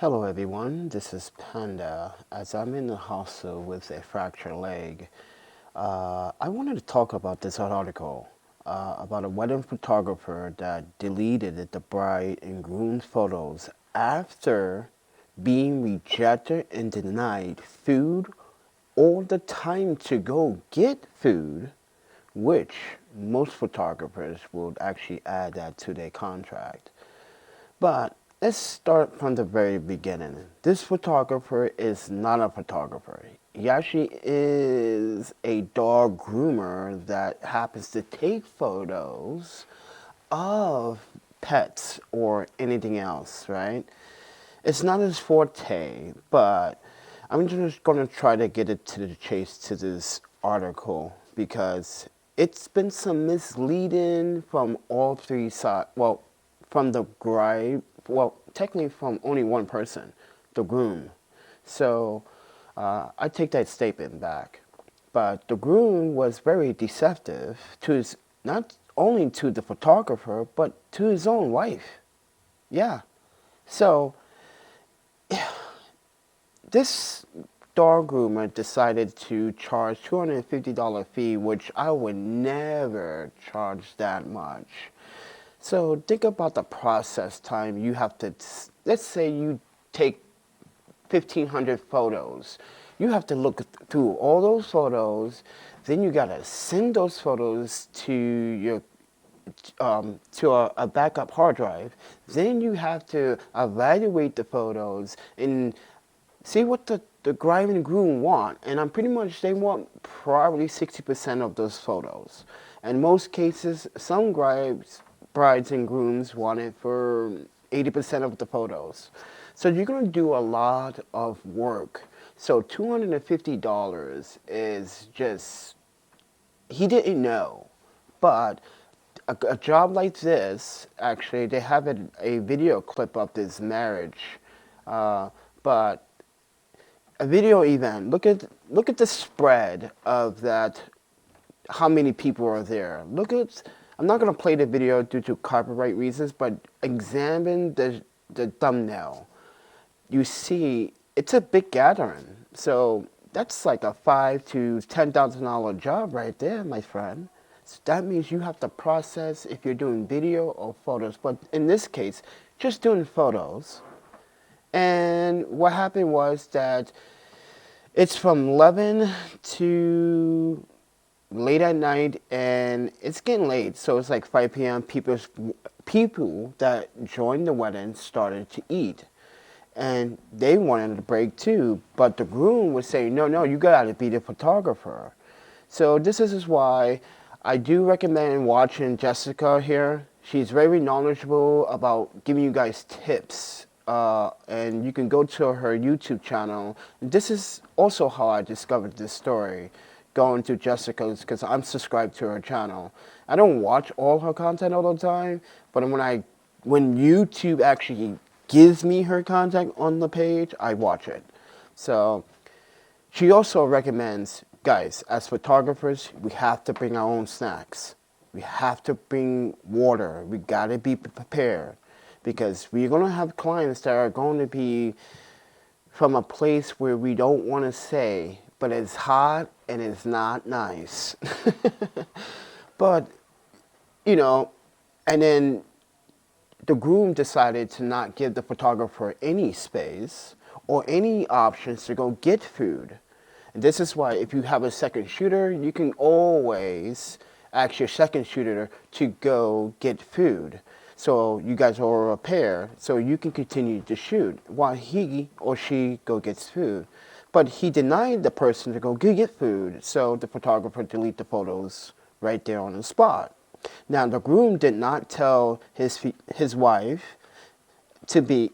Hello everyone, this is Panda. As I'm in the hospital with a fractured leg, I wanted to talk about this article about a wedding photographer that deleted the bride and groom's photos after being rejected and denied food or the time to go get food, which most photographers would actually add that to their contract. But let's start from the very beginning. This photographer is not a photographer. He actually is a dog groomer that happens to take photos of pets or anything else, right? It's not his forte, but I'm just going to try to get it to the chase to this article because it's been some misleading from all three sides. Well, from the bride, well, technically from only one person, the groom. So I take that statement back. But the groom was very deceptive to his, not only to the photographer, but to his own wife. Yeah. So this dog groomer decided to charge $250 fee, which I would never charge that much. So think about the process time you have to, let's say you take 1,500 photos. You have to look through all those photos, then you gotta send those photos to your to a backup hard drive. Then you have to evaluate the photos and see what the bride and groom want. And I'm pretty much, they want probably 60% of those photos. In most cases, some brides and grooms want it for 80% of the photos. So you're going to do a lot of work. So $250 is just, he didn't know. But a job like this, actually, they have a video clip of this marriage. But a video event, look at the spread of that, how many people are there. Look at, I'm not going to play the video due to copyright reasons, but examine the thumbnail. You see, it's a big gathering. So that's like a $5,000 to $10,000 job right there, my friend. So that means you have to process if you're doing video or photos. But in this case, just doing photos. And what happened was that it's from 11 to late at night, and it's getting late, so it's like 5 p.m. People that joined the wedding started to eat, and they wanted a break too, but the groom was saying, no, you gotta be the photographer. So this is why I do recommend watching Jessica here. She's very knowledgeable about giving you guys tips. And you can go to her YouTube channel. This is also how I discovered this story, going to Jessica's, because I'm subscribed to her channel. I don't watch all her content all the time, but when YouTube actually gives me her content on the page, I watch it. So she also recommends, guys, as photographers, we have to bring our own snacks. We have to bring water. We gotta be prepared. Because we're going to have clients that are going to be from a place where we don't want to say, but it's hot and it's not nice. But, you know, and then the groom decided to not give the photographer any space or any options to go get food. And this is why if you have a second shooter, you can always ask your second shooter to go get food. So you guys are a pair, so you can continue to shoot while he or she go gets food. But he denied the person to go get food, so the photographer deleted the photos right there on the spot. Now the groom did not tell his wife to be,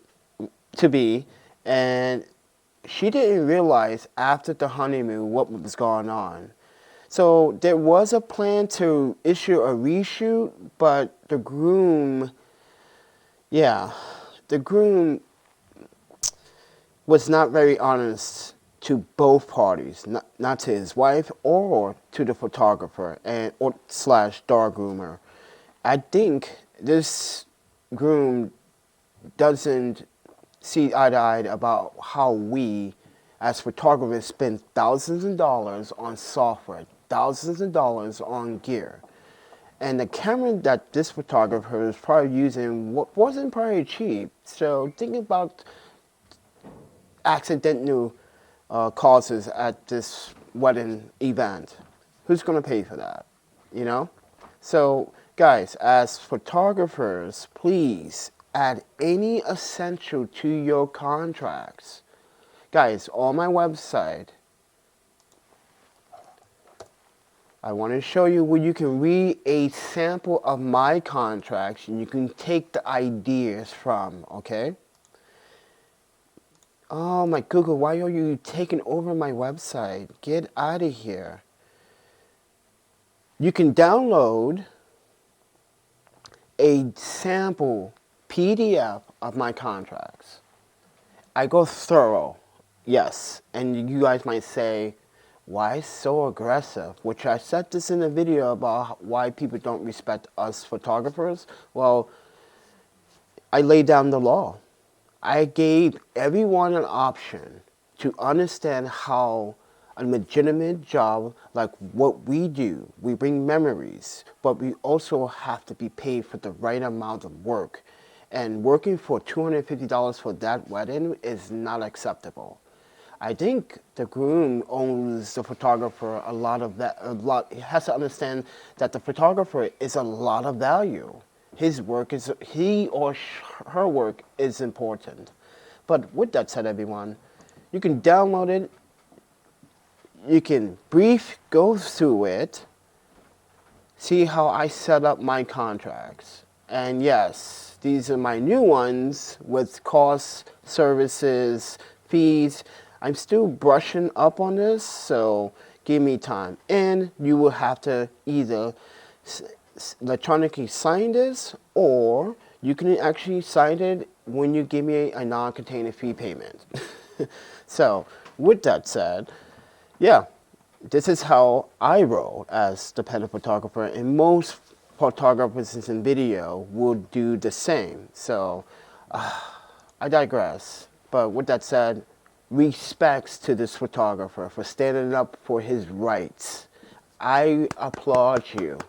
and she didn't realize after the honeymoon what was going on. So there was a plan to issue a reshoot, but the groom was not very honest to both parties, not to his wife or to the photographer and or / dog groomer. I think this groom doesn't see eye to eye about how we, as photographers, spend thousands of dollars on software, thousands of dollars on gear. And the camera that this photographer is probably using wasn't probably cheap. So think about accidental causes at this wedding event. Who's going to pay for that? You know? So, guys, as photographers, please add any essential to your contracts. Guys, on my website, I want to show you where you can read a sample of my contracts and you can take the ideas from, okay? Oh my Google, why are you taking over my website? Get out of here. You can download a sample PDF of my contracts. I go thorough, yes. And you guys might say, why so aggressive? Which I said this in a video about why people don't respect us photographers. Well, I laid down the law. I gave everyone an option to understand how a legitimate job like what we do, we bring memories, but we also have to be paid for the right amount of work. And working for $250 for that wedding is not acceptable. I think the groom owes the photographer a lot of that. He has to understand that the photographer is a lot of value. His work is, he or her work is important. But with that said, everyone, you can download it. You can go through it, see how I set up my contracts. And yes, these are my new ones with costs, services, fees. I'm still brushing up on this, so give me time. And you will have to either electronically sign this, or you can actually sign it when you give me a non-container fee payment. So, with that said, yeah, this is how I roll as the Panda photographer, and most photographers in video would do the same. So, I digress. But with that said, respects to this photographer for standing up for his rights. I applaud you.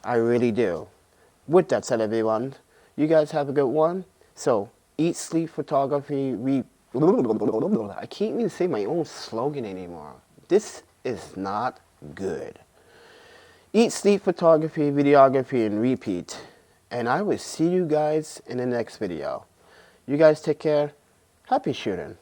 I really do. With that said, everyone, you guys have a good one. So, eat, sleep, photography, I can't even say my own slogan anymore. This is not good. Eat, sleep, photography, videography, and repeat. And I will see you guys in the next video. You guys take care. Happy shooting.